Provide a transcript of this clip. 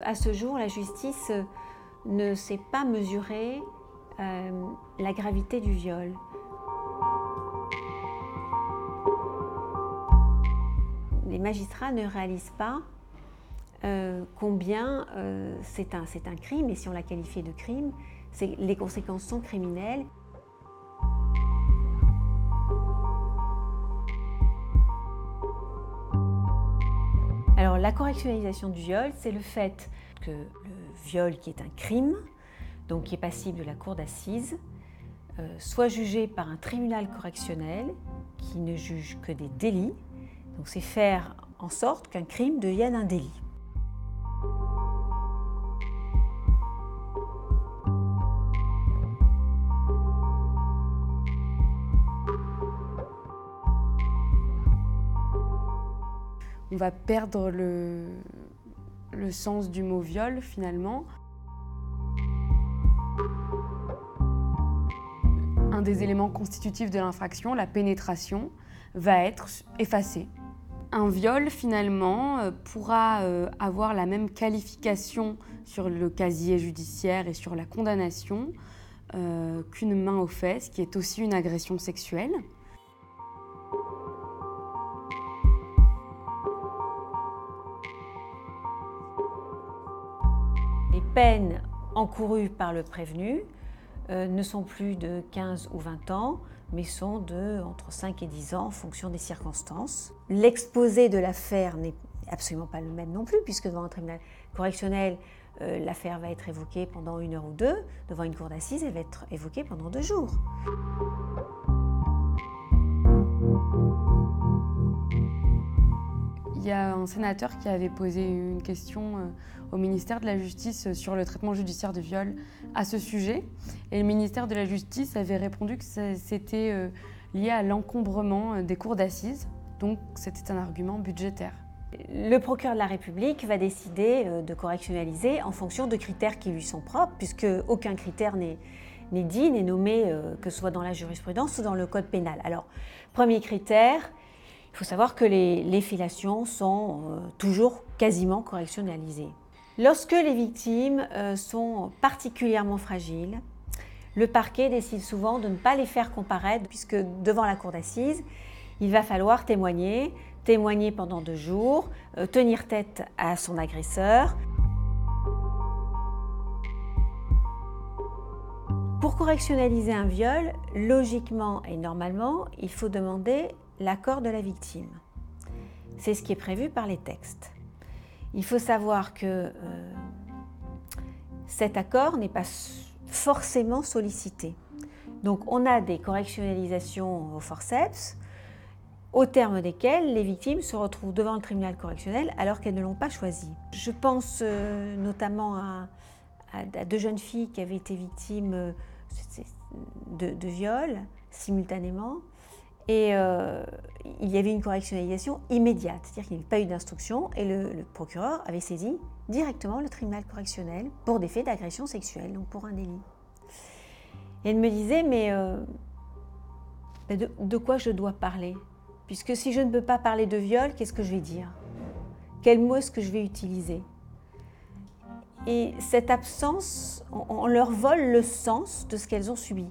À ce jour, la justice ne sait pas mesurer la gravité du viol. Les magistrats ne réalisent pas combien c'est un crime, et si on l'a qualifié de crime, les conséquences sont criminelles. Alors, la correctionnalisation du viol, c'est le fait que le viol, qui est un crime, donc qui est passible de la cour d'assises, soit jugé par un tribunal correctionnel qui ne juge que des délits. Donc, c'est faire en sorte qu'un crime devienne un délit. On va perdre le sens du mot viol finalement. Un des éléments constitutifs de l'infraction, la pénétration, va être effacé. Un viol finalement pourra avoir la même qualification sur le casier judiciaire et sur la condamnation qu'une main aux fesses, qui est aussi une agression sexuelle. Les peines encourues par le prévenu ne sont plus de 15 ou 20 ans, mais sont entre 5 et 10 ans en fonction des circonstances. L'exposé de l'affaire n'est absolument pas le même non plus, puisque devant un tribunal correctionnel, l'affaire va être évoquée pendant 1 heure ou 2, devant une cour d'assises, elle va être évoquée pendant 2 jours. Il y a un sénateur qui avait posé une question au ministère de la Justice sur le traitement judiciaire de viol à ce sujet. Et le ministère de la Justice avait répondu que c'était lié à l'encombrement des cours d'assises. Donc c'était un argument budgétaire. Le procureur de la République va décider de correctionnaliser en fonction de critères qui lui sont propres, puisque aucun critère n'est dit, n'est nommé, que ce soit dans la jurisprudence ou dans le code pénal. Alors, premier critère, il faut savoir que les fellations sont toujours quasiment correctionnalisées. Lorsque les victimes sont particulièrement fragiles, le parquet décide souvent de ne pas les faire comparaître, puisque devant la cour d'assises, il va falloir témoigner pendant 2 jours, tenir tête à son agresseur. Pour correctionnaliser un viol, logiquement et normalement, il faut demander l'accord de la victime. C'est ce qui est prévu par les textes. Il faut savoir que cet accord n'est pas forcément sollicité. Donc on a des correctionnalisations au forceps, au terme desquelles les victimes se retrouvent devant le tribunal correctionnel alors qu'elles ne l'ont pas choisi. Je pense notamment à 2 jeunes filles qui avaient été victimes de viol simultanément. Et il y avait une correctionnalisation immédiate, c'est-à-dire qu'il n'y avait pas eu d'instruction et le procureur avait saisi directement le tribunal correctionnel pour des faits d'agression sexuelle, donc pour un délit. Et elle me disait, mais de quoi je dois parler ? Puisque si je ne peux pas parler de viol, qu'est-ce que je vais dire ? Quel mot est-ce que je vais utiliser ? Et cette absence, on leur vole le sens de ce qu'elles ont subi.